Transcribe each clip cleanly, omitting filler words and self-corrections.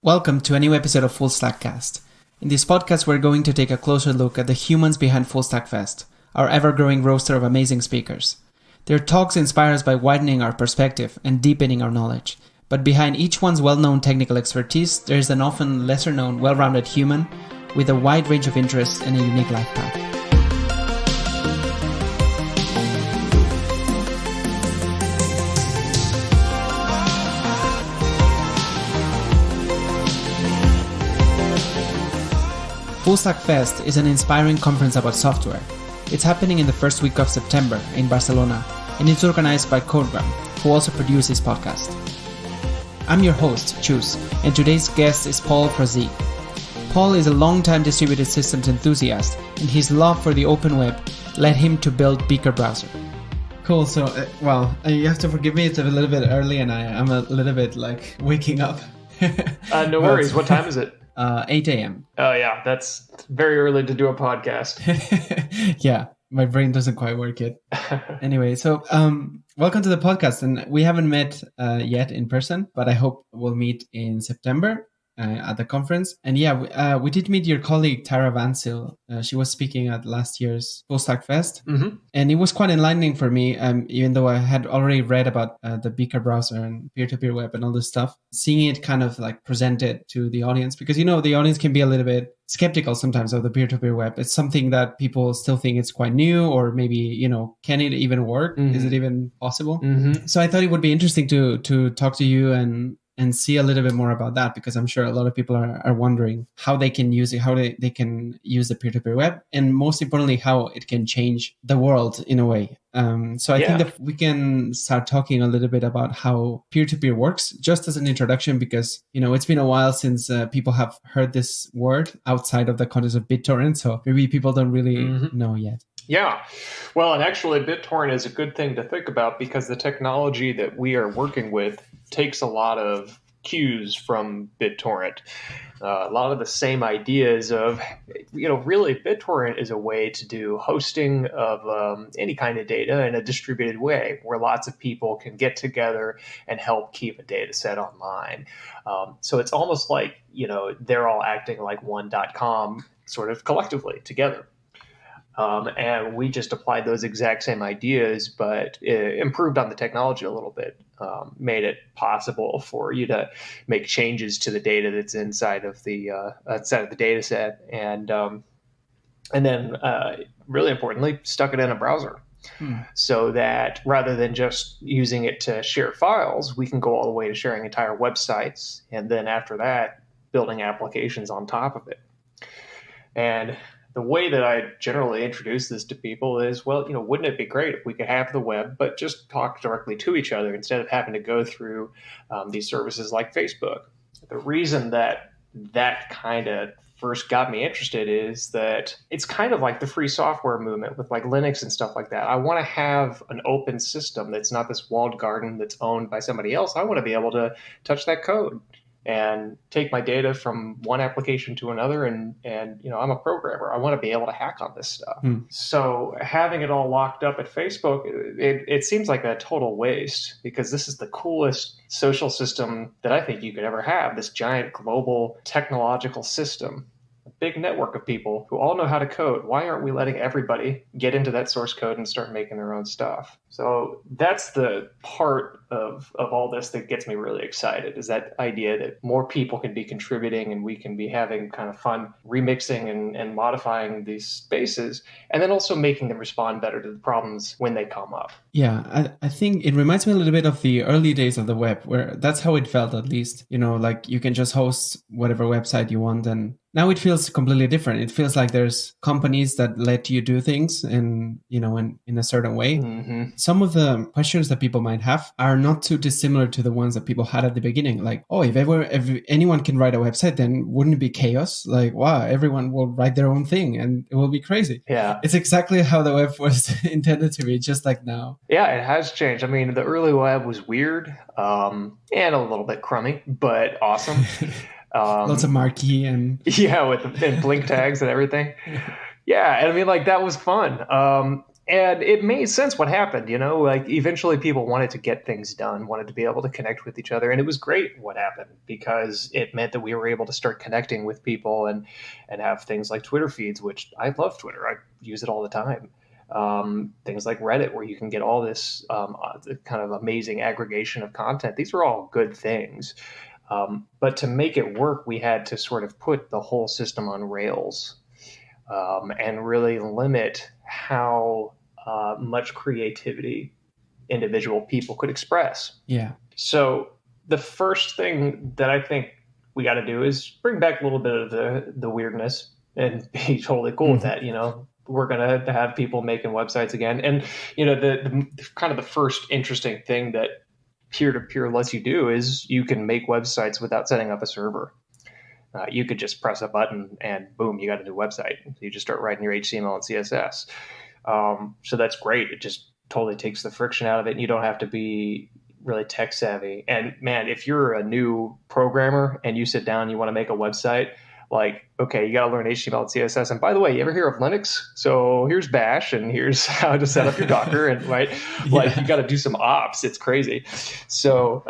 Welcome to a new episode of Full Stack Cast. In this podcast, we're going to take a closer look at the humans behind Full Stack Fest, our ever-growing roster of amazing speakers. Their talks inspire us by widening our perspective and deepening our knowledge. But behind each one's well-known technical expertise, there is an often lesser-known, well-rounded human with a wide range of interests and a unique life path. Full Stack Fest is an inspiring conference about software. It's happening in the first week of September in Barcelona, and it's organized by Codegram, who also produces this podcast. I'm your host, Chus, and today's guest is Paul Frazee. Paul is a long-time distributed systems enthusiast, and his love for the open web led him to build Beaker Browser. Cool, so, you have to forgive me, it's a little bit early and I'm a little bit waking up. No worries, what time is it? 8 a.m. Oh yeah, that's very early to do a podcast. Yeah, my brain doesn't quite work yet. Anyway, so welcome to the podcast. And we haven't met yet in person, but I hope we'll meet in September at the conference. And yeah, we did meet your colleague, Tara Vansil. She was speaking at last year's Full Stack Fest. Mm-hmm. And it was quite enlightening for me, even though I had already read about the Beaker browser and peer-to-peer web and all this stuff, seeing it kind of presented to the audience, because, the audience can be a little bit skeptical sometimes of the peer-to-peer web. It's something that people still think it's quite new, or maybe, can it even work? Mm-hmm. Is it even possible? Mm-hmm. So I thought it would be interesting to talk to you and see a little bit more about that, because I'm sure a lot of people are wondering how they can use it, how they can use the peer-to-peer web, and most importantly, how it can change the world in a way. So I think that we can start talking a little bit about how peer-to-peer works, just as an introduction, because, it's been a while since people have heard this word outside of the context of BitTorrent, so maybe people don't really know yet. Yeah. Well, and actually BitTorrent is a good thing to think about, because the technology that we are working with takes a lot of cues from BitTorrent. A lot of the same ideas of, really BitTorrent is a way to do hosting of any kind of data in a distributed way, where lots of people can get together and help keep a data set online. So it's almost like, they're all acting like one.com sort of collectively together. And we just applied those exact same ideas, but improved on the technology a little bit, made it possible for you to make changes to the data that's inside of the data set, and then really importantly, stuck it in a browser, so that rather than just using it to share files, we can go all the way to sharing entire websites, and then after that, building applications on top of it. And the way that I generally introduce this to people is, wouldn't it be great if we could have the web, but just talk directly to each other instead of having to go through these services like Facebook? The reason that kind of first got me interested is that it's kind of like the free software movement with Linux and stuff like that. I want to have an open system that's not this walled garden that's owned by somebody else. I want to be able to touch that code and take my data from one application to another. And I'm a programmer. I want to be able to hack on this stuff. So having it all locked up at Facebook, it seems like a total waste, because this is the coolest social system that I think you could ever have, this giant global technological system. Big network of people who all know how to code. Why aren't we letting everybody get into that source code and start making their own stuff? So that's the part of all this that gets me really excited, is that idea that more people can be contributing and we can be having kind of fun remixing and modifying these spaces, and then also making them respond better to the problems when they come up. Yeah, I think it reminds me a little bit of the early days of the web, where that's how it felt, at least. You can just host whatever website you want, and now it feels completely different. It feels like there's companies that let you do things in a certain way. Mm-hmm. Some of the questions that people might have are not too dissimilar to the ones that people had at the beginning. Like, if anyone can write a website, then wouldn't it be chaos? Like, wow, everyone will write their own thing and it will be crazy. Yeah. It's exactly how the web was intended to be, just like now. Yeah, it has changed. I mean, the early web was weird and a little bit crummy, but awesome. Lots of marquee and with blink tags and everything. Yeah, and I mean, that was fun. And it made sense what happened, like eventually people wanted to get things done, wanted to be able to connect with each other. And it was great what happened because it meant that we were able to start connecting with people and have things like Twitter feeds, which I love Twitter. I use it all the time. Things like Reddit, where you can get all this kind of amazing aggregation of content. These are all good things. But to make it work, we had to sort of put the whole system on rails and really limit how much creativity individual people could express. Yeah. So the first thing that I think we got to do is bring back a little bit of the weirdness and be totally cool with that. We're going to have people making websites again. And, the kind of the first interesting thing that peer-to-peer lets you do is you can make websites without setting up a server. You could just press a button and boom, you got a new website. You just start writing your HTML and CSS. So that's great. It just totally takes the friction out of it. And you don't have to be really tech savvy. And man, if you're a new programmer and you sit down and you want to make a website, like, okay, you got to learn HTML and CSS. And by the way, you ever hear of Linux? So here's Bash and here's how to set up your Docker. And right, like you got to do some ops. It's crazy. So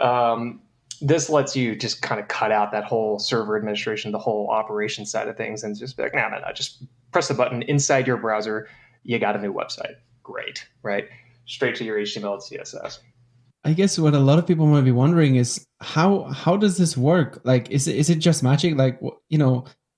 this lets you just kind of cut out that whole server administration, the whole operation side of things, and just be like, no, just press the button inside your browser. You got a new website. Great, right? Straight to your HTML and CSS. I guess what a lot of people might be wondering is how does this work? Like, is it just magic? Like,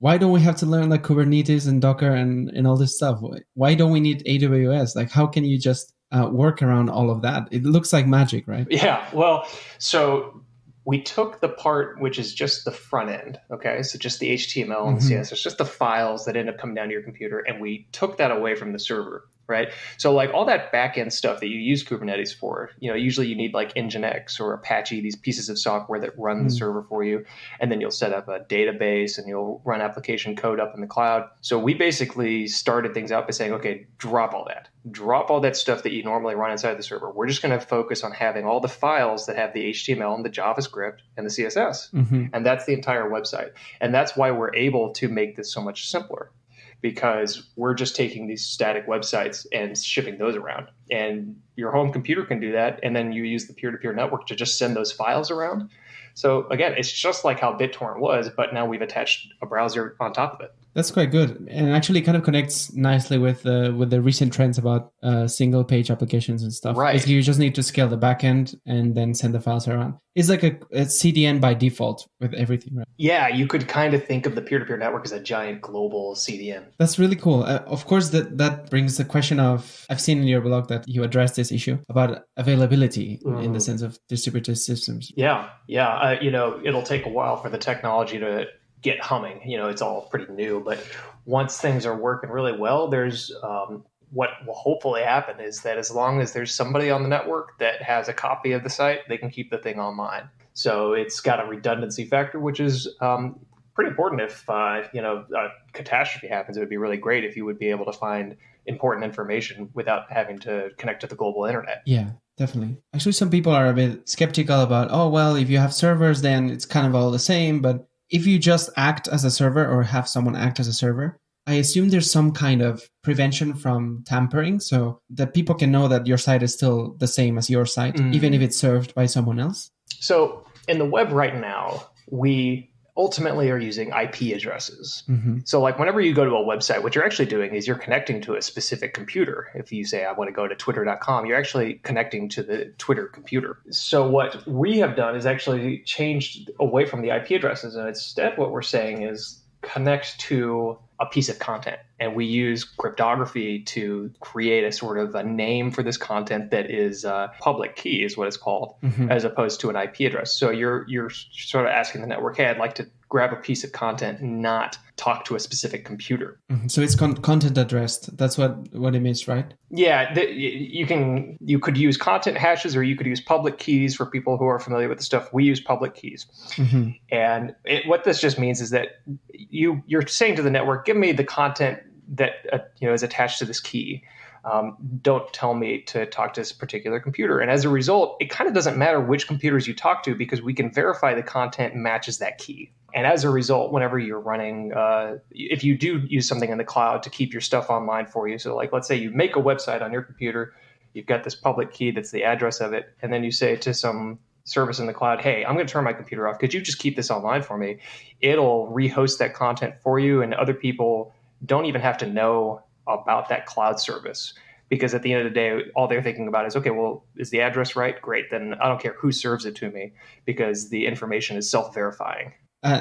why don't we have to learn like Kubernetes and Docker and all this stuff? Why don't we need AWS? Like, how can you just work around all of that? It looks like magic, right? Yeah. Well, so we took the part which is just the front end, okay? So just the HTML and the CSS, just the files that end up coming down to your computer, and we took that away from the server, right? So like all that back-end stuff that you use Kubernetes for, usually you need like Nginx or Apache, these pieces of software that run the server for you, and then you'll set up a database and you'll run application code up in the cloud. So we basically started things out by saying, okay, drop all that stuff that you normally run inside the server. We're just going to focus on having all the files that have the HTML and the JavaScript and the CSS. And that's the entire website. And that's why we're able to make this so much simpler, because we're just taking these static websites and shipping those around. And your home computer can do that. And then you use the peer-to-peer network to just send those files around. So again, it's just like how BitTorrent was, but now we've attached a browser on top of it. That's quite good, and actually kind of connects nicely with the recent trends about single page applications and stuff. Right. Basically, you just need to scale the backend and then send the files around. It's like a CDN by default with everything, right? Yeah, you could kind of think of the peer-to-peer network as a giant global CDN. That's really cool. Of course, that brings the question of, I've seen in your blog that you address this issue about availability in the sense of distributed systems. Yeah. It'll take a while for the technology to get humming. It's all pretty new, but once things are working really well, there's what will hopefully happen is that as long as there's somebody on the network that has a copy of the site, they can keep the thing online. So it's got a redundancy factor, which is pretty important. If a catastrophe happens, it would be really great if you would be able to find important information without having to connect to the global internet. Yeah, definitely. Actually, some people are a bit skeptical about, if you have servers, then it's kind of all the same. But if you just act as a server or have someone act as a server, I assume there's some kind of prevention from tampering so that people can know that your site is still the same as your site, even if it's served by someone else. So in the web right now, we ultimately are using IP addresses. So like whenever you go to a website, what you're actually doing is you're connecting to a specific computer. If you say, I want to go to twitter.com, you're actually connecting to the Twitter computer. So what we have done is actually changed away from the IP addresses. And instead what we're saying is connect to a piece of content. And we use cryptography to create a sort of a name for this content that is public key is what it's called, as opposed to an IP address. So you're sort of asking the network, hey, I'd like to grab a piece of content, not talk to a specific computer. So it's content addressed. That's what it means, right? Yeah, you could use content hashes, or you could use public keys for people who are familiar with the stuff. We use public keys. And what this just means is that you're saying to the network, give me the content that is attached to this key. Don't tell me to talk to this particular computer. And as a result, it kind of doesn't matter which computers you talk to because we can verify the content matches that key. And as a result, whenever you're running, if you do use something in the cloud to keep your stuff online for you, so like let's say you make a website on your computer, you've got this public key that's the address of it, and then you say to some service in the cloud, hey, I'm going to turn my computer off. Could you just keep this online for me? It'll rehost that content for you, and other people don't even have to know about that cloud service. Because at the end of the day, all they're thinking about is, okay, well, is the address right? Great. Then I don't care who serves it to me because the information is self-verifying.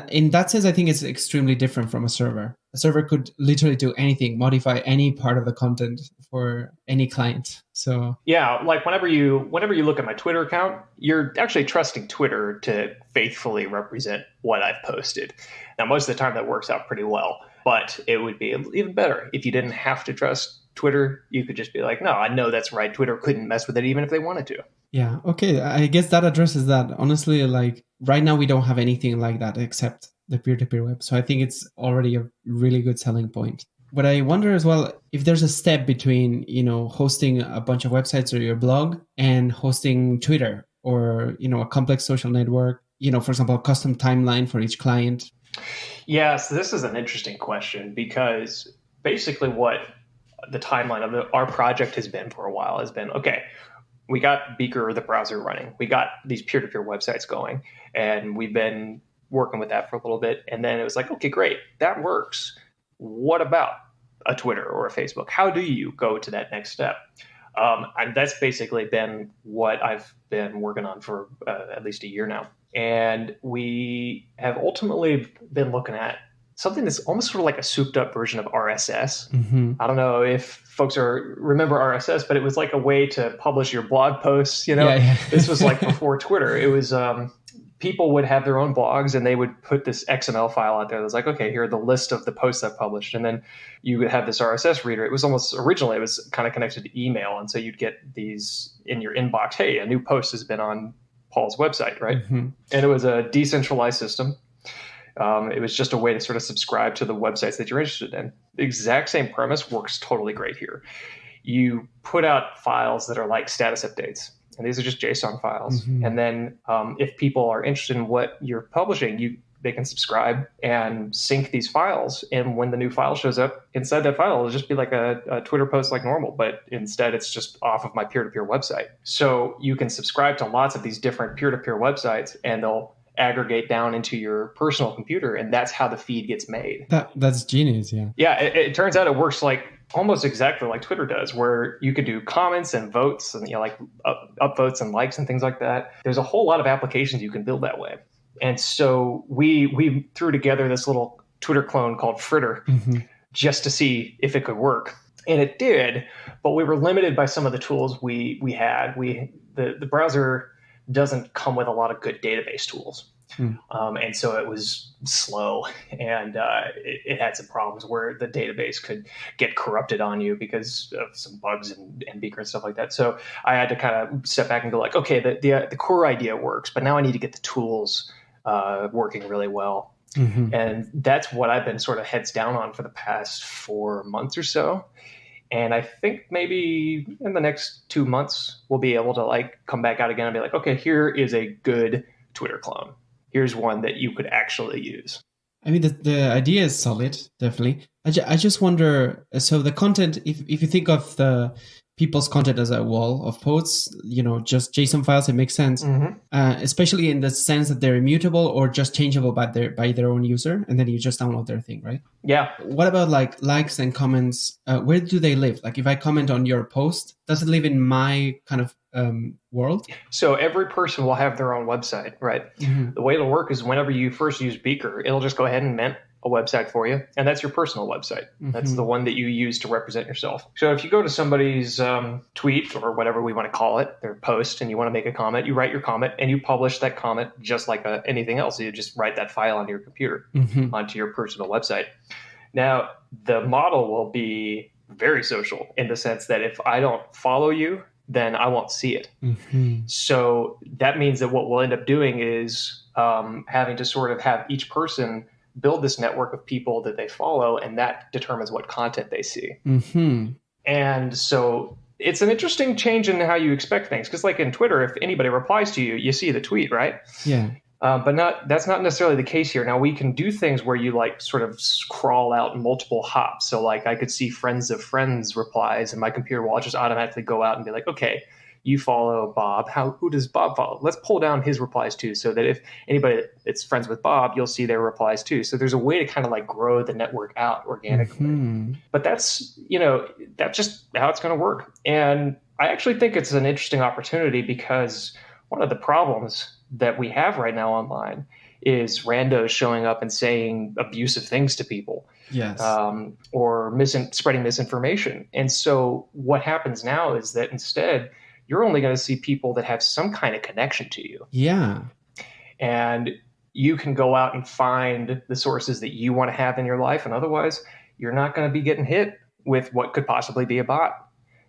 In that sense, I think it's extremely different from a server. A server could literally do anything, modify any part of the content for any client. So yeah, like whenever you look at my Twitter account, you're actually trusting Twitter to faithfully represent what I've posted. Now, most of the time that works out pretty well, but it would be even better if you didn't have to trust Twitter. You could just be like, no, I know that's right. Twitter couldn't mess with it even if they wanted to. Yeah. Okay. I guess that addresses that. Honestly, like right now we don't have anything like that except the peer-to-peer web. So I think it's already a really good selling point. But I wonder as well if there's a step between, hosting a bunch of websites or your blog and hosting Twitter or, a complex social network, for example, a custom timeline for each client. Yeah. So this is an interesting question because basically what the timeline of our project has been for a while has been, okay, we got Beaker, the browser running. We got these peer-to-peer websites going, and we've been working with that for a little bit. And then it was like, okay, great, that works. What about a Twitter or a Facebook? How do you go to that next step? And that's basically been what I've been working on for at least a year now. And we have ultimately been looking at something that's almost sort of like a souped up version of RSS. Mm-hmm. I don't know if folks remember RSS, but it was like a way to publish your blog posts. Yeah. This was like before Twitter. It was people would have their own blogs and they would put this XML file out there that's like, okay, here are the list of the posts I've published. And then you would have this RSS reader. It was originally it was kind of connected to email. And so you'd get these in your inbox. Hey, a new post has been on Paul's website, right? Mm-hmm. And it was a decentralized system. It was just a way to sort of subscribe to the websites that you're interested in. The exact same premise works totally great here. You put out files that are like status updates, and these are just JSON files. Mm-hmm. And then if people are interested in what you're publishing, they can subscribe and sync these files. And when the new file shows up, inside that file, it'll just be like a Twitter post like normal, but instead it's just off of my peer-to-peer website. So you can subscribe to lots of these different peer-to-peer websites, and they'll aggregate down into your personal computer, and that's how the feed gets made. That's genius. Yeah, it turns out it works like almost exactly like Twitter does, where you could do comments and votes and like upvotes and likes and things like that. There's a whole lot of applications you can build that way. And so we threw together this little Twitter clone called Fritter just to see if it could work. And it did, but we were limited by some of the tools we had. The browser doesn't come with a lot of good database tools. And so it was slow, and it had some problems where the database could get corrupted on you because of some bugs and Beaker and stuff like that. So I had to kind of step back and go like, okay, the core idea works, but now I need to get the tools working really well. Mm-hmm. And that's what I've been sort of heads down on for the past 4 months or so. And I think maybe in the next 2 months, we'll be able to like come back out again and be like, okay, here is a good Twitter clone. Here's one that you could actually use. I mean, the idea is solid, definitely. I just wonder, so the content, if you think of the people's content as a wall of posts, just JSON files, it makes sense, especially in the sense that they're immutable or just changeable by their own user, and then you just download their thing, right? Yeah. What about like likes and comments? Where do they live? Like if I comment on your post, does it live in my kind of world? So every person will have their own website, right? Mm-hmm. The way it'll work is whenever you first use Beaker, it'll just go ahead and mint a website for you, and that's your personal website. Mm-hmm. That's the one that you use to represent yourself. So if you go to somebody's tweet or whatever we want to call it, their post, and you want to make a comment, you write your comment and you publish that comment just like anything else. You just write that file onto your computer, onto your personal website. Now, the model will be very social in the sense that if I don't follow you, then I won't see it. Mm-hmm. So that means that what we'll end up doing is having to sort of have each person build this network of people that they follow, and that determines what content they see. Mm-hmm. And so it's an interesting change in how you expect things. Because like in Twitter, if anybody replies to you, you see the tweet, right? Yeah. But that's not necessarily the case here. Now we can do things where you like sort of crawl out multiple hops. So like I could see friends of friends replies, and my computer will just automatically go out and be like, okay, you follow Bob. Who does Bob follow? Let's pull down his replies too, so that if anybody that's friends with Bob, you'll see their replies too. So there's a way to kind of like grow the network out organically. Mm-hmm. But that's just how it's going to work. And I actually think it's an interesting opportunity, because one of the problems that we have right now online is randos showing up and saying abusive things to people. Yes. Or spreading misinformation. And so what happens now is that instead, you're only going to see people that have some kind of connection to you. Yeah. And you can go out and find the sources that you want to have in your life. And otherwise, you're not going to be getting hit with what could possibly be a bot,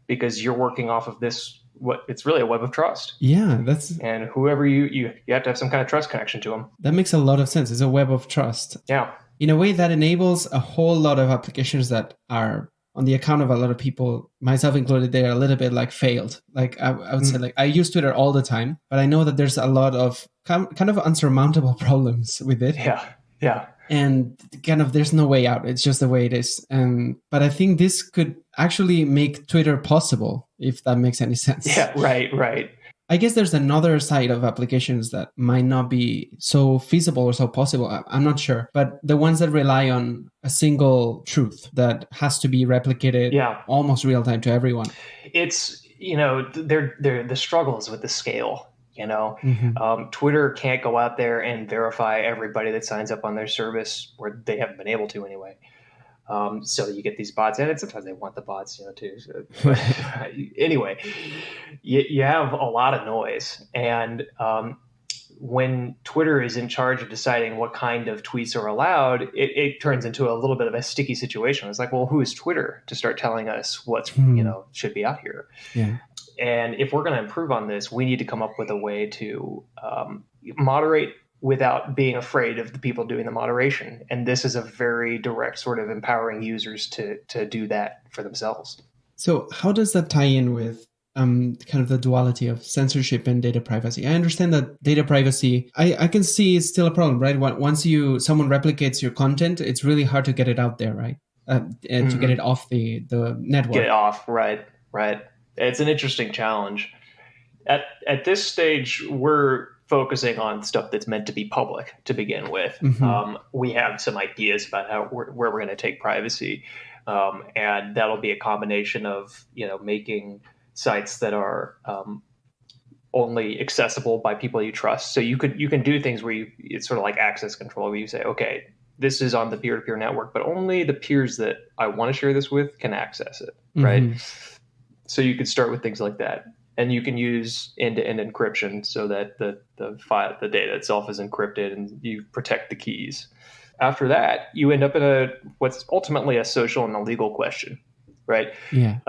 because you're working off of it's really a web of trust. Yeah, and whoever you have to have some kind of trust connection to them. That makes a lot of sense. It's a web of trust. Yeah. In a way that enables a whole lot of applications that are on the account of a lot of people, myself included, they are a little bit like failed. Like I would say, like I use Twitter all the time, but I know that there's a lot of kind of unsurmountable problems with it. Yeah. Yeah. And kind of there's no way out. It's just the way it is. But I think this could actually make Twitter possible, if that makes any sense. Yeah, right. I guess there's another side of applications that might not be so feasible or so possible. I'm not sure. But the ones that rely on a single truth that has to be replicated almost real time to everyone. It's, they're the struggles with the scale. Twitter can't go out there and verify everybody that signs up on their service, or they haven't been able to anyway. So you get these bots, and sometimes they want the bots, too. So, anyway, you have a lot of noise, and when Twitter is in charge of deciding what kind of tweets are allowed, it turns into a little bit of a sticky situation. It's like, well, who is Twitter to start telling us what's should be out here? Yeah. And if we're going to improve on this, we need to come up with a way to moderate without being afraid of the people doing the moderation. And this is a very direct sort of empowering users to do that for themselves. So how does that tie in with kind of the duality of censorship and data privacy? I understand that data privacy, I can see is still a problem, right? Once someone replicates your content, it's really hard to get it out there, right? To get it off the network. Get it off, right. It's an interesting challenge. At this stage, we're focusing on stuff that's meant to be public to begin with. Mm-hmm. We have some ideas about where we're going to take privacy, and that'll be a combination of making sites that are only accessible by people you trust. So you can do things where it's sort of like access control, where you say, okay, this is on the peer-to-peer network, but only the peers that I want to share this with can access it, right? Mm-hmm. So you could start with things like that. And you can use end-to-end encryption so that the data itself is encrypted and you protect the keys. After that, you end up in what's ultimately a social and a legal question, right? Yeah.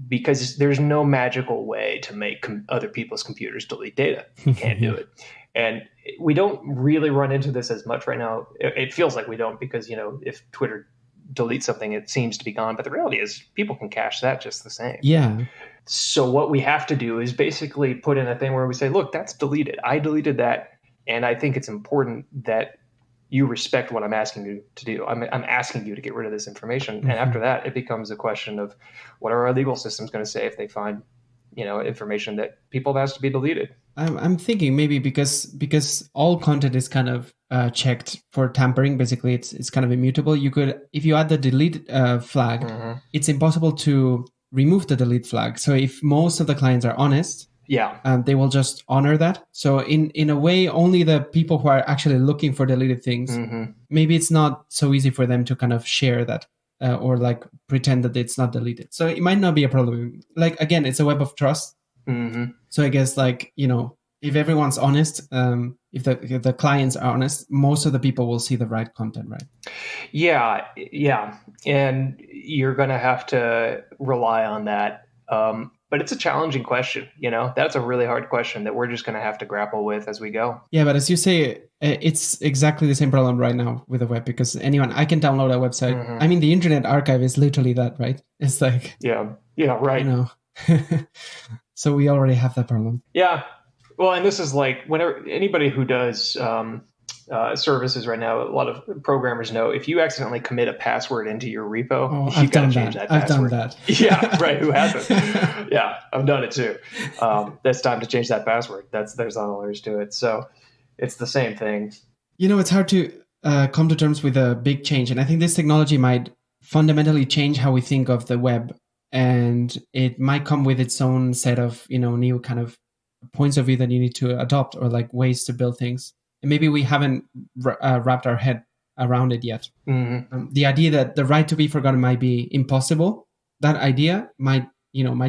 Because there's no magical way to make other people's computers delete data. You can't do it. And we don't really run into this as much right now. It feels like we don't, because if Twitter deletes something, it seems to be gone. But the reality is people can cache that just the same. Yeah. So what we have to do is basically put in a thing where we say, look, that's deleted. I deleted that. And I think it's important that you respect what I'm asking you to do. I'm asking you to get rid of this information. Mm-hmm. And after that, it becomes a question of what are our legal systems going to say if they find, information that people have asked to be deleted. I'm thinking maybe because all content is kind of checked for tampering. Basically, it's kind of immutable. You could, if you add the delete flag, mm-hmm. it's impossible to remove the delete flag. So if most of the clients are honest, they will just honor that. So in a way, only the people who are actually looking for deleted things, mm-hmm. maybe it's not so easy for them to kind of share that or like pretend that it's not deleted. So it might not be a problem. Like, again, it's a web of trust. Mm-hmm. So I guess if everyone's honest, if the clients are honest, most of the people will see the right content, right? Yeah. And you're going to have to rely on that. But it's a challenging question. That's a really hard question that we're just going to have to grapple with as we go. Yeah, but as you say, it's exactly the same problem right now with the web, because I can download a website. Mm-hmm. I mean, the Internet Archive is literally that, right? It's like, yeah, right. So we already have that problem. Yeah. Well, and this is like whenever anybody who does services right now, a lot of programmers know if you accidentally commit a password into your repo, you got to change that password. I've done that. Yeah, right. Who hasn't? Yeah, I've done it too. That's time to change that password. There's not all there is to it. So it's the same thing. It's hard to come to terms with a big change, and I think this technology might fundamentally change how we think of the web, and it might come with its own set of new kind of points of view that you need to adopt, or like ways to build things. And maybe we haven't wrapped our head around it yet. Mm-hmm. The idea that the right to be forgotten might be impossible, that idea might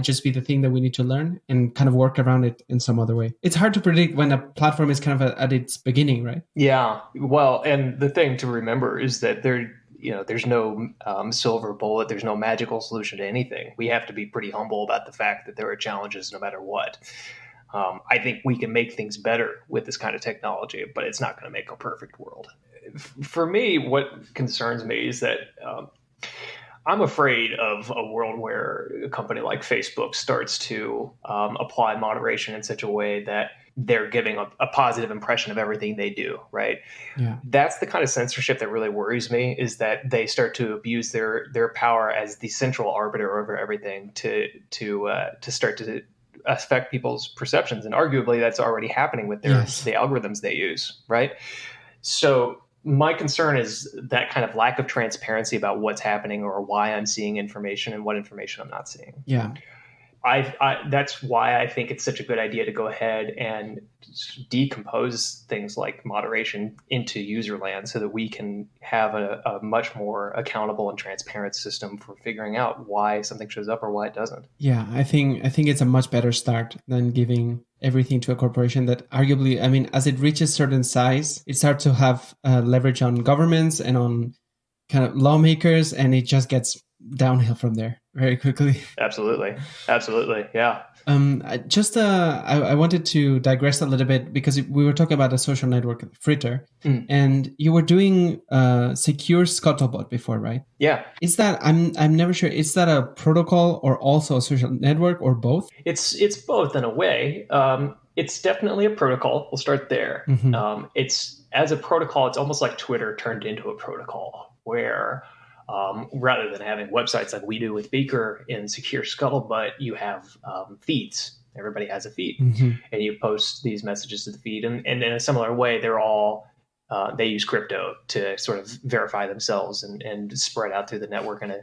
just be the thing that we need to learn and kind of work around it in some other way. It's hard to predict when a platform is kind of at its beginning, right? Yeah. Well, and the thing to remember is that there's no silver bullet. There's no magical solution to anything. We have to be pretty humble about the fact that there are challenges no matter what. I think we can make things better with this kind of technology, but it's not going to make a perfect world. For me, what concerns me is that I'm afraid of a world where a company like Facebook starts to apply moderation in such a way that they're giving a positive impression of everything they do, right? Yeah. That's the kind of censorship that really worries me, is that they start to abuse their power as the central arbiter over everything to start to affect people's perceptions. And arguably that's already happening with the algorithms they use, right? So my concern is that kind of lack of transparency about what's happening or why I'm seeing information and what information I'm not seeing. Yeah. That's why I think it's such a good idea to go ahead and decompose things like moderation into user land so that we can have a much more accountable and transparent system for figuring out why something shows up or why it doesn't. Yeah, I think it's a much better start than giving everything to a corporation that arguably, I mean, as it reaches certain size, it starts to have leverage on governments and on kind of lawmakers, and it just gets downhill from there very quickly. Absolutely. Yeah. I wanted to digress a little bit, because we were talking about a social network, Fritter, and you were doing secure scuttlebutt before, right? Yeah. Is that, I'm never sure, is that a protocol or also a social network or both? It's both in a way. It's definitely a protocol. We'll start there. Mm-hmm. It's as a protocol, it's almost like Twitter turned into a protocol where rather than having websites like we do with Beaker in Secure Scuttlebutt, you have feeds. Everybody has a feed, and you post these messages to the feed. And in a similar way, they're all they use crypto to sort of verify themselves and spread out through the network in a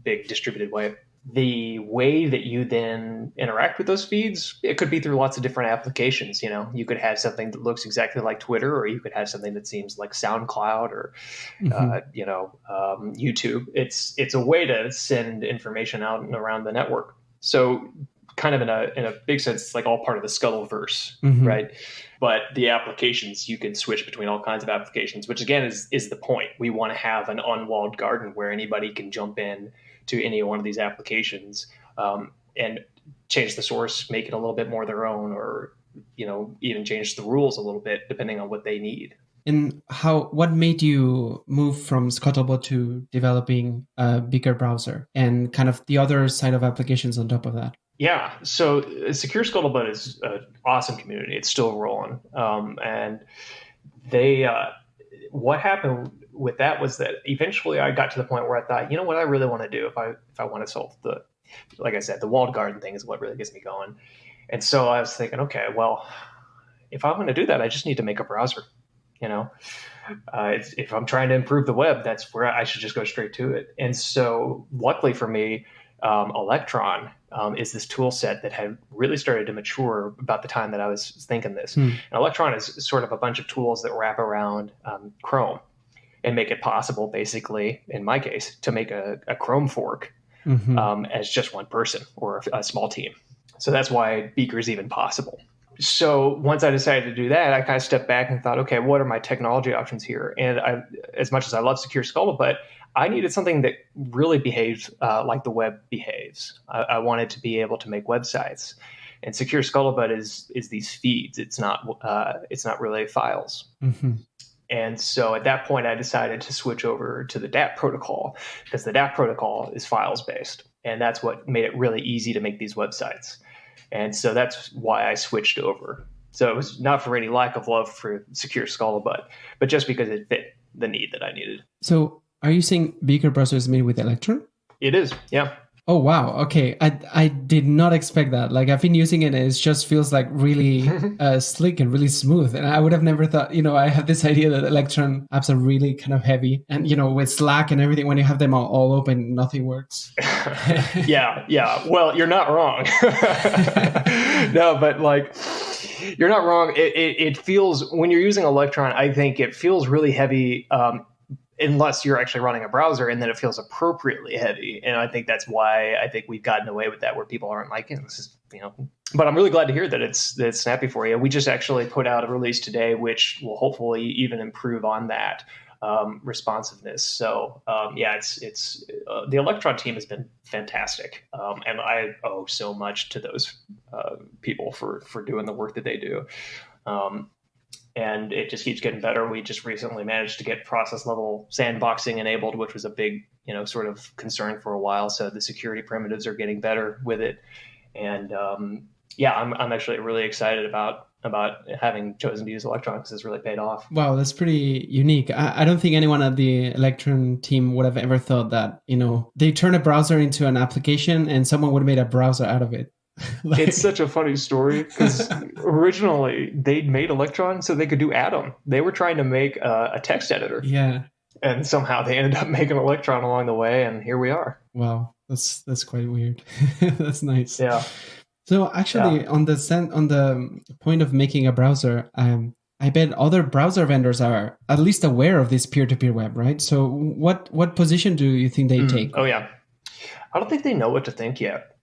big distributed way. The way that you then interact with those feeds, it could be through lots of different applications. You could have something that looks exactly like Twitter, or you could have something that seems like SoundCloud or, YouTube. It's a way to send information out and around the network. So kind of in a big sense, it's like all part of the Scuttleverse, right? But the applications, you can switch between all kinds of applications, which again is the point. We want to have an unwalled garden where anybody can jump in to any one of these applications and change the source, make it a little bit more their own, or even change the rules a little bit depending on what they need. And what made you move from Scuttlebutt to developing a bigger browser and kind of the other side of applications on top of that? Yeah, so Secure Scuttlebutt is an awesome community. It's still rolling, and they what happened with that was that eventually I got to the point where I thought, what I really want to do if I want to solve like I said, the walled garden thing is what really gets me going. And so I was thinking, okay, well, if I'm going to do that, I just need to make a browser. If I'm trying to improve the web, that's where I should just go straight to it. And so luckily for me, Electron is this tool set that had really started to mature about the time that I was thinking this. And Electron is sort of a bunch of tools that wrap around Chrome and make it possible, basically, in my case, to make a Chrome fork as just one person or a small team. So that's why Beaker is even possible. So once I decided to do that, I kind of stepped back and thought, okay, what are my technology options here? And as much as I love Secure Scuttlebutt, I needed something that really behaves like the web behaves. I wanted to be able to make websites, and Secure Scuttlebutt is these feeds. It's not really files. Mm-hmm. And so at that point, I decided to switch over to the DAP protocol, because the DAP protocol is files based, and that's what made it really easy to make these websites. And so that's why I switched over. So it was not for any lack of love for Secure Scuttlebutt, but just because it fit the need that I needed. So are you saying Beaker browser is made with Electron? It is, yeah. Oh, wow. Okay. I did not expect that. Like, I've been using it and it just feels like really slick and really smooth. And I would have never thought, I have this idea that Electron apps are really kind of heavy. And, with Slack and everything, when you have them all open, nothing works. Yeah. Well, you're not wrong. No, but you're not wrong. It feels, when you're using Electron, I think it feels really heavy. Unless you're actually running a browser, and then it feels appropriately heavy. And I think that's why I think we've gotten away with that, where people aren't like, this is, but I'm really glad to hear that it's snappy for you. We just actually put out a release today, which will hopefully even improve on that responsiveness. So it's the Electron team has been fantastic. And I owe so much to those people for doing the work that they do. And it just keeps getting better. We just recently managed to get process level sandboxing enabled, which was a big, sort of concern for a while. So the security primitives are getting better with it. And I'm actually really excited about having chosen to use Electron, because it's really paid off. Wow, that's pretty unique. I don't think anyone at the Electron team would have ever thought that, they turn a browser into an application and someone would have made a browser out of it. It's such a funny story, because originally they'd made Electron so they could do Atom. They were trying to make a text editor. Yeah. And somehow they ended up making Electron along the way, and here we are. Wow, that's quite weird. That's nice. Yeah. So actually, on the point of making a browser, I bet other browser vendors are at least aware of this peer-to-peer web, right? So what position do you think they take? Oh yeah, I don't think they know what to think yet.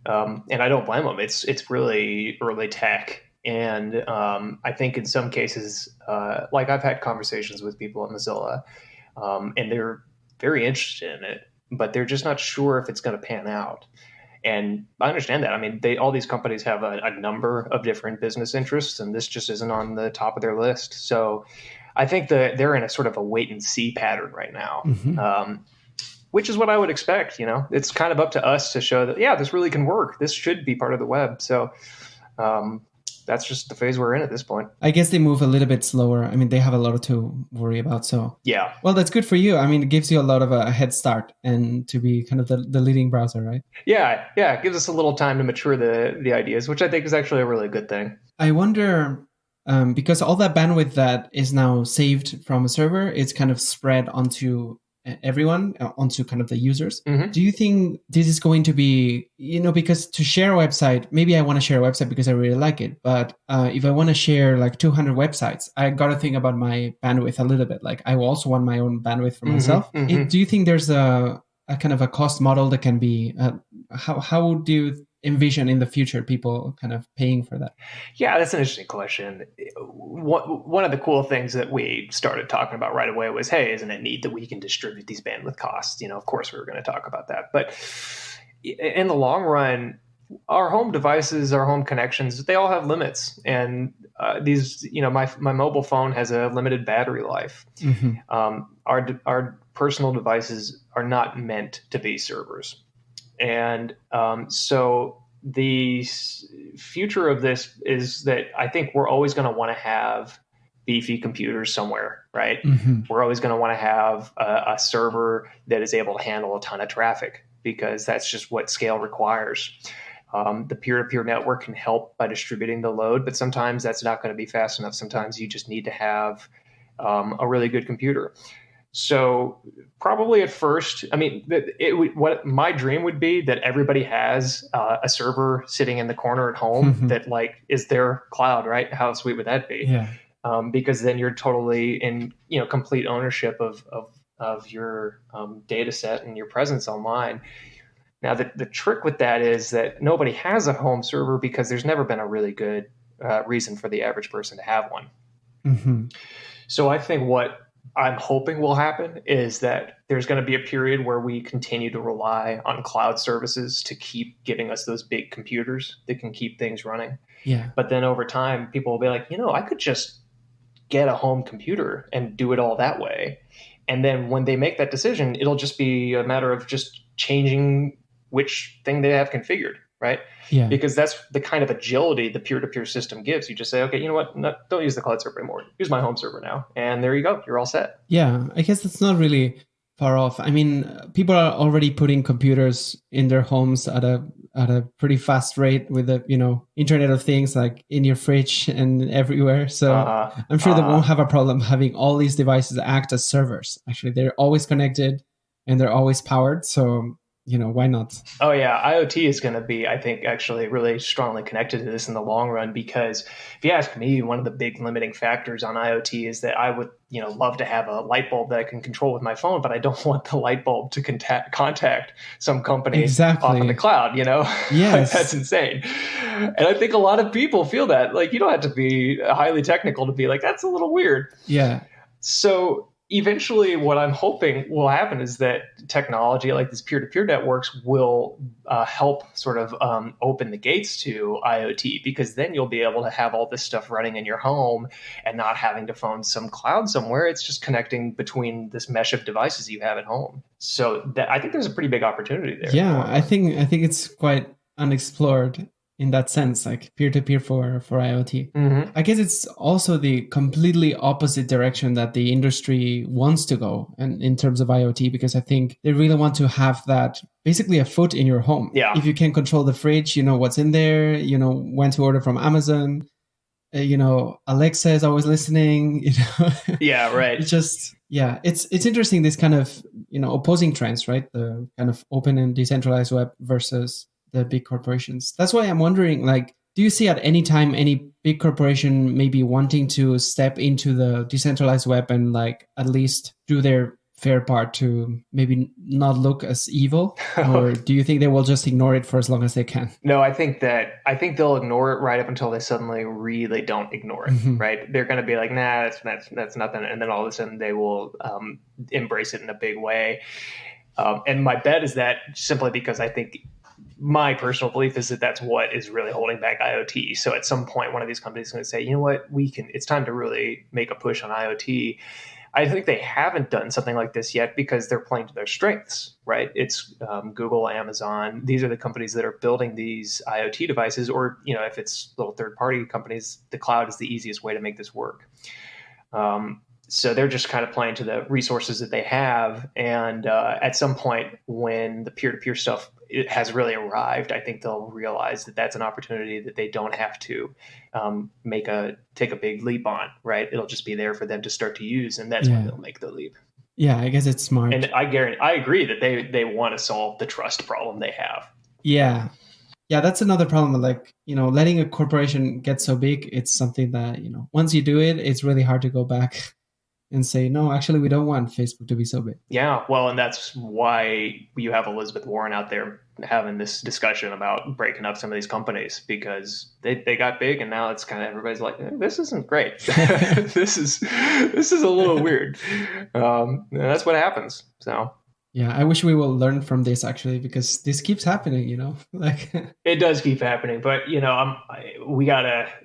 And I don't blame them. It's really early tech. And I think in some cases, I've had conversations with people at Mozilla, and they're very interested in it, but they're just not sure if it's going to pan out. And I understand that. I mean, all these companies have a number of different business interests, and this just isn't on the top of their list. So I think that they're in a sort of a wait and see pattern right now. Mm-hmm. Which is what I would expect. It's kind of up to us to show that, this really can work. This should be part of the web. So that's just the phase we're in at this point. I guess they move a little bit slower. I mean, they have a lot to worry about. So yeah. Well, that's good for you. I mean, it gives you a lot of a head start and to be kind of the leading browser, right? Yeah. It gives us a little time to mature the ideas, which I think is actually a really good thing. I wonder, because all that bandwidth that is now saved from a server, it's kind of spread onto everyone, onto kind of the users. Mm-hmm. Do you think this is going to be, because to share a website, maybe I want to share a website because I really like it, but if I want to share 200 websites, I got to think about my bandwidth a little bit. I also want my own bandwidth for myself. Mm-hmm. Do you think there's a kind of a cost model that can be, how do you envision in the future people kind of paying for that? Yeah, that's an interesting question. One of the cool things that we started talking about right away was, hey, isn't it neat that we can distribute these bandwidth costs? Of course we were going to talk about that. But in the long run, our home devices, our home connections, they all have limits. And these, my mobile phone has a limited battery life. Mm-hmm. Our personal devices are not meant to be servers. And so the future of this is that I think we're always going to want to have beefy computers somewhere, right? Mm-hmm. We're always going to want to have a server that is able to handle a ton of traffic, because that's just what scale requires. The peer-to-peer network can help by distributing the load, but sometimes that's not going to be fast enough. Sometimes you just need to have a really good computer. So probably at first, I mean, what my dream would be that everybody has a server sitting in the corner at home mm-hmm. that is their cloud, right? How sweet would that be? Yeah. Because then you're totally in complete ownership of your data set and your presence online. Now, the trick with that is that nobody has a home server because there's never been a really good reason for the average person to have one. Mm-hmm. So I think what I'm hoping will happen is that there's going to be a period where we continue to rely on cloud services to keep giving us those big computers that can keep things running. Yeah. But then over time, people will be like, I could just get a home computer and do it all that way. And then when they make that decision, it'll just be a matter of just changing which thing they have configured, right? Yeah. Because that's the kind of agility the peer-to-peer system gives. You just say, okay, you know what? No, don't use the cloud server anymore. Use my home server now. And there you go. You're all set. Yeah, I guess that's not really far off. I mean, people are already putting computers in their homes at a pretty fast rate with the Internet of Things, like in your fridge and everywhere. So I'm sure they won't have a problem having all these devices act as servers. Actually, they're always connected and they're always powered. So why not? Oh, yeah. IoT is going to be, I think, actually really strongly connected to this in the long run, because if you ask me, one of the big limiting factors on IoT is that I would, love to have a light bulb that I can control with my phone, but I don't want the light bulb to contact some company off in the cloud, Yes. That's insane. And I think a lot of people feel that. Like, you don't have to be highly technical to be like, that's a little weird. Yeah. So eventually what I'm hoping will happen is that technology like these peer-to-peer networks will help sort of open the gates to IoT, because then you'll be able to have all this stuff running in your home and not having to phone some cloud somewhere. It's just connecting between this mesh of devices you have at home. So I think there's a pretty big opportunity there. Yeah, I think it's quite unexplored in that sense, like peer-to-peer for IoT. Mm-hmm. I guess it's also the completely opposite direction that the industry wants to go, and in terms of IoT, because I think they really want to have that basically a foot in your home. Yeah. If you can control the fridge, you know what's in there, when to order from Amazon, Alexa is always listening, Yeah, right. It's just, it's interesting, this kind of, opposing trends, right? The kind of open and decentralized web versus the big corporations. That's why I'm wondering, like, do you see at any time any big corporation maybe wanting to step into the decentralized web and like at least do their fair part to maybe not look as evil? Or do you think they will just ignore it for as long as they can? No, I think they'll ignore it right up until they suddenly really don't ignore it, Mm-hmm. right? They're going to be like, nah, that's nothing. And then all of a sudden they will embrace it in a big way. And my bet is that simply because I think my personal belief is that that's what is really holding back IoT. So at some point, one of these companies is going to say, you know what, it's time to really make a push on IoT. I think they haven't done something like this yet because they're playing to their strengths, right? It's Google, Amazon. These are the companies that are building these IoT devices, or, if it's little third-party companies, the cloud is the easiest way to make this work. So they're just kind of playing to the resources that they have. And at some point, when the peer-to-peer stuff has really arrived, I think they'll realize that that's an opportunity that they don't have to take a big leap on, right? It'll just be there for them to start to use, and that's when they'll make the leap. Yeah, I guess it's smart. And I agree that they want to solve the trust problem they have. Yeah. Yeah, that's another problem. Like, letting a corporation get so big, it's something that, once you do it, it's really hard to go back and say, no, actually, we don't want Facebook to be so big. Yeah, well, and that's why you have Elizabeth Warren out there having this discussion about breaking up some of these companies, because they got big, and now it's kind of everybody's like, this isn't great. This is a little weird. That's what happens. So. Yeah, I wish we will learn from this, actually, because this keeps happening, like it does keep happening, but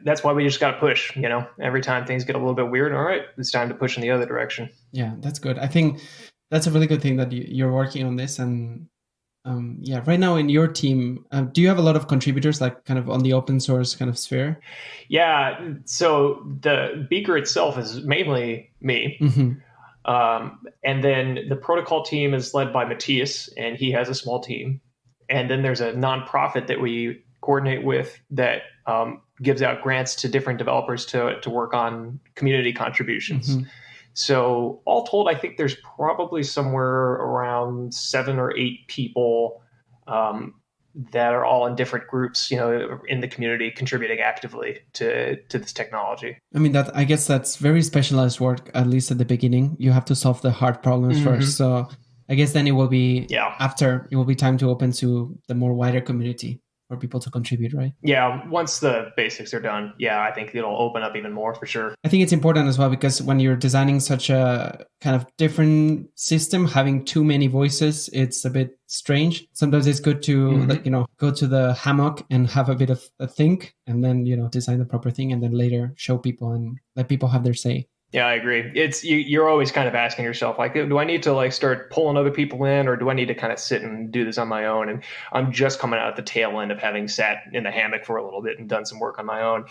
that's why we just got to push, every time things get a little bit weird. All right, it's time to push in the other direction. Yeah, that's good. I think that's a really good thing that you're working on this. And right now in your team, do you have a lot of contributors, like kind of on the open source kind of sphere? Yeah. So the Beaker itself is mainly me. Mm-hmm. And then the protocol team is led by Matthias, and he has a small team. And then there's a nonprofit that we coordinate with that gives out grants to different developers to work on community contributions. Mm-hmm. So all told, I think there's probably somewhere around 7 or 8 people that are all in different groups, in the community, contributing actively to this technology. I mean, I guess that's very specialized work, at least at the beginning. You have to solve the hard problems first. So I guess then it will be Yeah. it will be time to open to the more wider community for people to contribute, right? Yeah, once the basics are done, yeah, I think it'll open up even more for sure. I think it's important as well because when you're designing such a kind of different system, having too many voices, it's a bit strange. Sometimes it's good to go to the hammock and have a bit of a think, and then design the proper thing, and then later show people and let people have their say. Yeah, I agree. It's you're always kind of asking yourself, like, do I need to like start pulling other people in, or do I need to kind of sit and do this on my own? And I'm just coming out at the tail end of having sat in the hammock for a little bit and done some work on my own.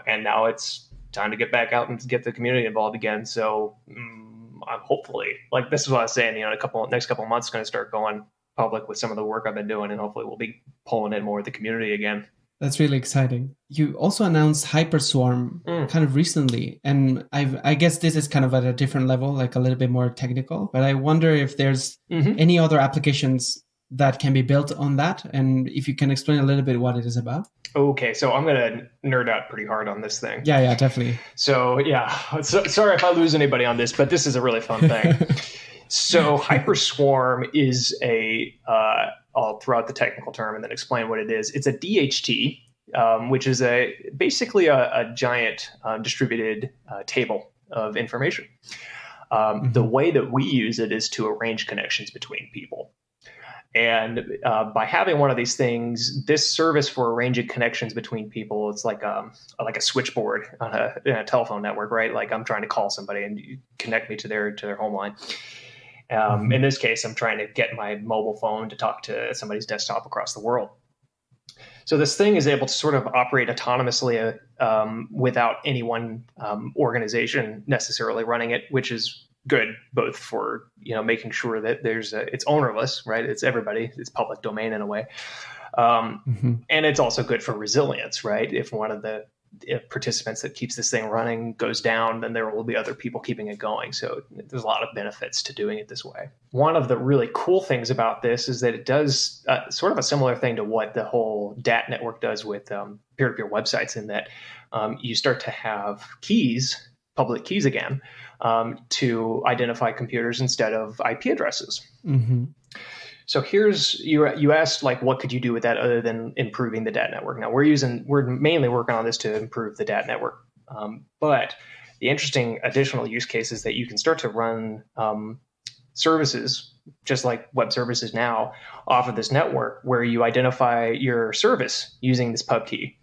And now it's time to get back out and get the community involved again. So I'm hopefully, like, this is what I was saying, next couple of months, going to start going public with some of the work I've been doing, and hopefully we'll be pulling in more of the community again. That's really exciting. You also announced HyperSwarm kind of recently, and I guess this is kind of at a different level, like a little bit more technical, but I wonder if there's any other applications that can be built on that, and if you can explain a little bit what it is about. Okay, so I'm going to nerd out pretty hard on this thing. Yeah, definitely. So sorry if I lose anybody on this, but this is a really fun thing. So HyperSwarm is I'll throw out the technical term and then explain what it is. It's a DHT, which is basically a giant distributed table of information. The way that we use it is to arrange connections between people. And by having one of these things, this service for arranging connections between people, it's like a switchboard on a telephone network, right? Like I'm trying to call somebody and you connect me to their home line. In this case, I'm trying to get my mobile phone to talk to somebody's desktop across the world. So this thing is able to sort of operate autonomously without any one organization necessarily running it, which is good both for making sure that it's ownerless, right? It's everybody, it's public domain in a way, and it's also good for resilience, right? If one of the participants that keeps this thing running goes down, then there will be other people keeping it going. So there's a lot of benefits to doing it this way. One of the really cool things about this is that it does sort of a similar thing to what the whole DAT network does with peer-to-peer websites, in that you start to have keys, public keys again, to identify computers instead of IP addresses. So you asked, like, what could you do with that other than improving the DAT network? Now we're mainly working on this to improve the DAT network. But the interesting additional use case is that you can start to run services, just like web services now, off of this network, where you identify your service using this pub key.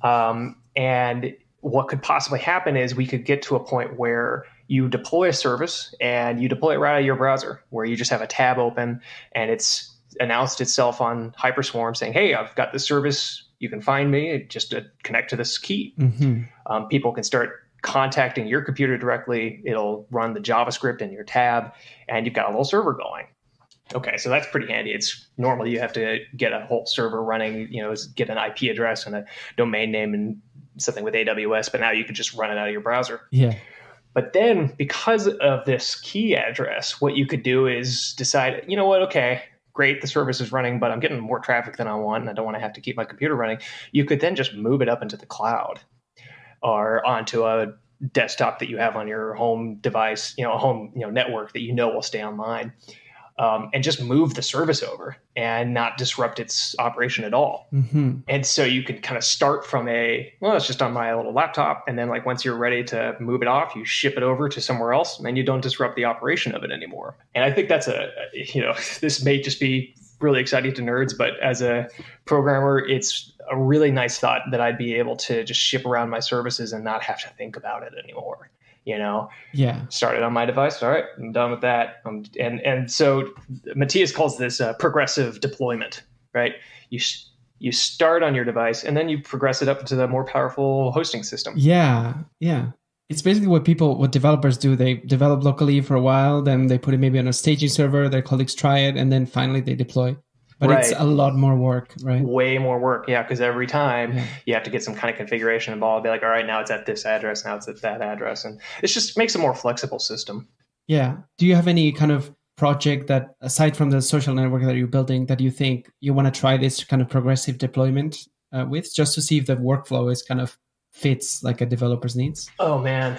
And what could possibly happen is we could get to a point where you deploy a service and you deploy it right out of your browser, where you just have a tab open and it's announced itself on HyperSwarm saying, hey, I've got this service. You can find me just to connect to this key. People can start contacting your computer directly. It'll run the JavaScript in your tab and you've got a little server going. Okay, so that's pretty handy. It's normally you have to get a whole server running, get an IP address and a domain name and something with AWS, but now you can just run it out of your browser. Yeah. But then because of this key address, what you could do is decide, okay, great, the service is running, but I'm getting more traffic than I want, and I don't want to have to keep my computer running. You could then just move it up into the cloud or onto a desktop that you have on your home device, a home network that will stay online. And just move the service over and not disrupt its operation at all. And so you can kind of start from it's just on my little laptop. And then once you're ready to move it off, you ship it over to somewhere else and you don't disrupt the operation of it anymore. And I think that's this may just be really exciting to nerds, but as a programmer, it's a really nice thought that I'd be able to just ship around my services and not have to think about it anymore. Started on my device. All right, I'm done with that. And so Matthias calls this progressive deployment, right? You start on your device and then you progress it up to the more powerful hosting system. Yeah. It's basically what developers do. They develop locally for a while, then they put it maybe on a staging server, their colleagues try it, and then finally they deploy. But It's a lot more work, right? Way more work, yeah, because every time you have to get some kind of configuration involved. Be like, all right, now it's at this address, now it's at that address. And it just makes a more flexible system. Yeah. Do you have any kind of project that, aside from the social network that you're building, that you think you want to try this kind of progressive deployment with, just to see if the workflow is kind of fits like a developer's needs? Oh man,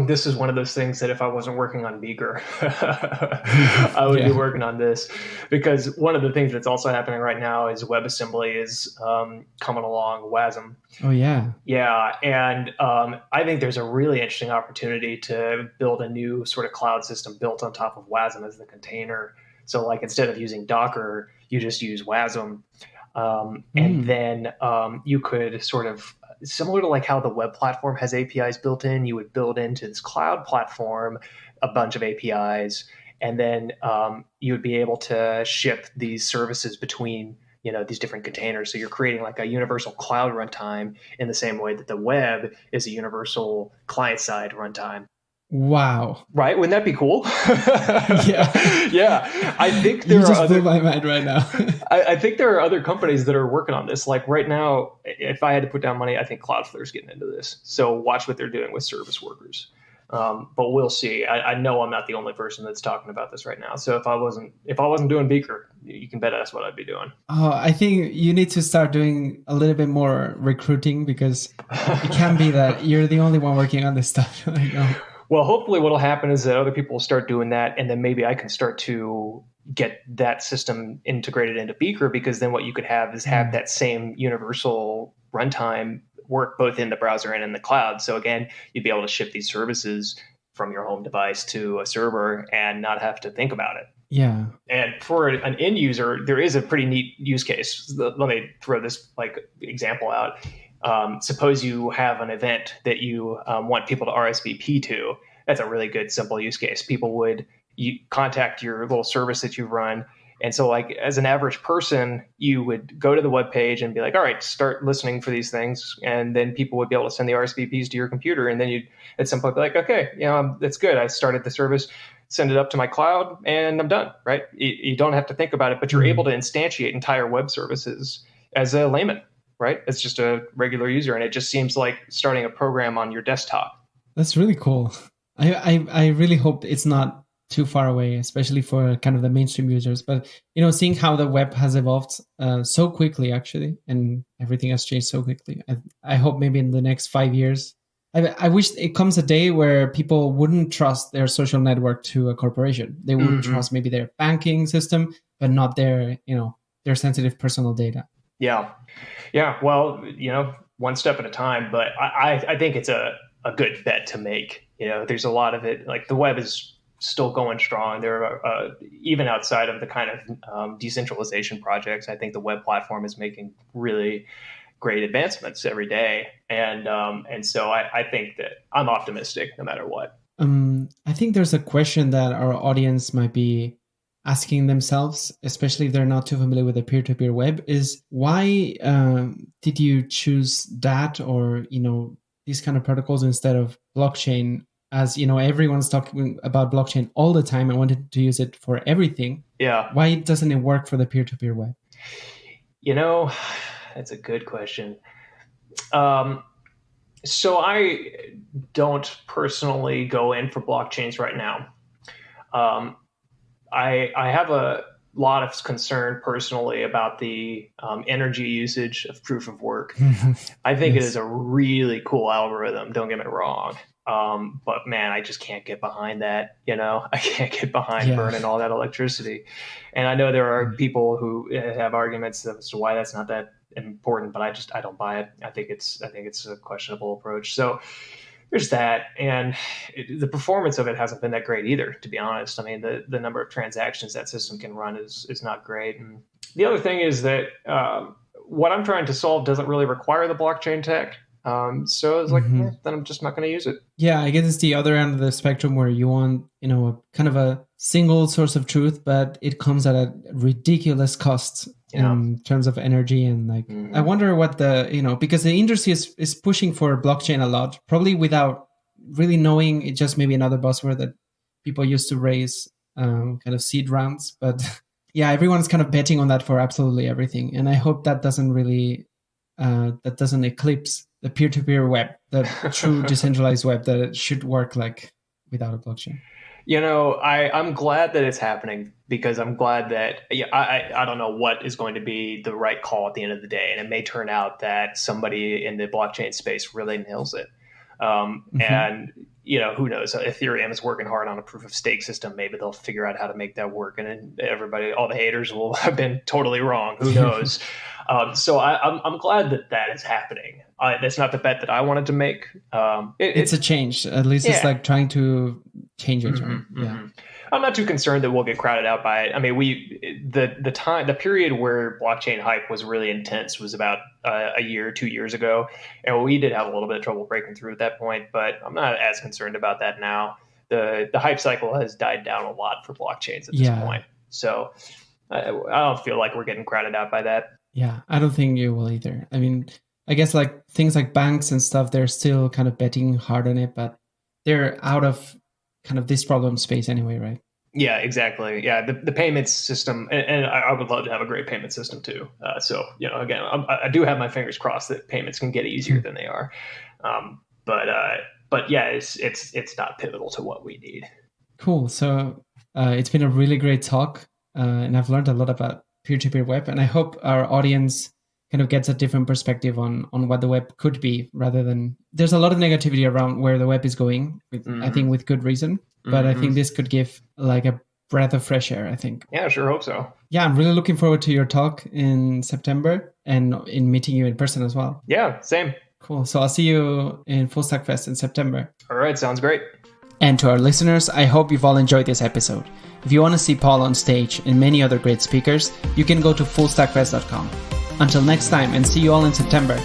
this is one of those things that if I wasn't working on Beaker, I would be Yeah. working on this, because one of the things that's also happening right now is WebAssembly is coming along, WASM. Oh yeah. Yeah, and I think there's a really interesting opportunity to build a new sort of cloud system built on top of WASM as the container. So like instead of using Docker, you just use WASM. And then you could sort of, similar to like how the web platform has APIs built in, you would build into this cloud platform a bunch of APIs, and then you would be able to ship these services between these different containers. So you're creating like a universal cloud runtime in the same way that the web is a universal client-side runtime. Wow. Right? Wouldn't that be cool? Yeah. Yeah. I think there you just blew my mind right now. I think there are other companies that are working on this. Like right now, if I had to put down money, I think Cloudflare's getting into this. So watch what they're doing with service workers. But we'll see. I know I'm not the only person that's talking about this right now. So if I wasn't doing Beaker, you can bet that's what I'd be doing. Oh, I think you need to start doing a little bit more recruiting, because it can be that you're the only one working on this stuff. Well, hopefully what will happen is that other people will start doing that, and then maybe I can start to get that system integrated into Beaker, because then what you could have is have that same universal runtime work both in the browser and in the cloud. So again, you'd be able to ship these services from your home device to a server and not have to think about it. Yeah. And for an end user, there is a pretty neat use case. Let me throw this like example out. Suppose you have an event that you want people to RSVP to. That's a really good, simple use case. People would contact your little service that you run. And so like as an average person, you would go to the web page and be like, all right, start listening for these things. And then people would be able to send the RSVPs to your computer. And then you'd at some point be like, okay, that's good. I started the service, send it up to my cloud, and I'm done, right? You don't have to think about it, but you're able to instantiate entire web services as a layman, right? It's just a regular user. And it just seems like starting a program on your desktop. That's really cool. I really hope it's not too far away, especially for kind of the mainstream users. But, seeing how the web has evolved so quickly, actually, and everything has changed so quickly, I hope maybe in the next 5 years, I wish it comes a day where people wouldn't trust their social network to a corporation. They would trust maybe their banking system, but not their sensitive personal data. Yeah. Yeah. Well, one step at a time, but I think it's a good bet to make. There's a lot of it, like the web is still going strong. There are, even outside of the kind of decentralization projects, I think the web platform is making really great advancements every day. And so I think that I'm optimistic no matter what. I think there's a question that our audience might be asking themselves, especially if they're not too familiar with the peer-to-peer web, is why did you choose that or, these kind of protocols instead of blockchain? As everyone's talking about blockchain all the time and wanted to use it for everything. Yeah. Why doesn't it work for the peer-to-peer web? That's a good question. So I don't personally go in for blockchains right now. I have a lot of concern personally about the energy usage of proof of work. I think it is a really cool algorithm. Don't get me wrong. But man, I just can't get behind that. I can't get behind burning all that electricity. And I know there are people who have arguments as to why that's not that important, but I don't buy it. I think it's a questionable approach. So there's that. And the performance of it hasn't been that great either, to be honest. I mean, the number of transactions that system can run is not great. And the other thing is that what I'm trying to solve doesn't really require the blockchain tech. So it's like, then I'm just not going to use it. Yeah, I guess it's the other end of the spectrum where you want, a kind of a single source of truth, but it comes at a ridiculous cost in terms of energy. And like, I wonder what because the industry is pushing for blockchain a lot, probably without really knowing. It's just maybe another buzzword that people use to raise kind of seed rounds. But yeah, everyone's kind of betting on that for absolutely everything. And I hope that doesn't really, that doesn't eclipse the peer-to-peer web, the true decentralized web that it should work like without a blockchain. I'm glad that it's happening because I'm glad that I don't know what is going to be the right call at the end of the day. And it may turn out that somebody in the blockchain space really nails it. And, who knows? Ethereum is working hard on a proof of stake system. Maybe they'll figure out how to make that work. And then all the haters will have been totally wrong. Who knows? So I'm glad that is happening. That's not the bet that I wanted to make. It's a change. At least it's like trying to change it. Right? Mm-hmm. I'm not too concerned that we'll get crowded out by it. I mean, the period where blockchain hype was really intense was about a year, 2 years ago, and we did have a little bit of trouble breaking through at that point. But I'm not as concerned about that now. The hype cycle has died down a lot for blockchains at this point, so I don't feel like we're getting crowded out by that. Yeah, I don't think you will either. I mean, I guess like things like banks and stuff, they're still kind of betting hard on it, but they're out of kind of this problem space anyway, right? Yeah, exactly. Yeah, the payments system, and I would love to have a great payment system too. So, again, I do have my fingers crossed that payments can get easier than they are. But yeah, it's not pivotal to what we need. Cool. So it's been a really great talk, and I've learned a lot about peer-to-peer web, and I hope our audience kind of gets a different perspective on what the web could be, rather than there's a lot of negativity around where the web is going, I think with good reason. But I think this could give like a breath of fresh air, I think. Yeah, I sure hope so. Yeah, I'm really looking forward to your talk in September and in meeting you in person as well. Yeah, same. Cool. So I'll see you in Full Stack Fest in September. All right, sounds great. And to our listeners, I hope you've all enjoyed this episode. If you want to see Paul on stage and many other great speakers, you can go to fullstackfest.com. Until next time, and see you all in September.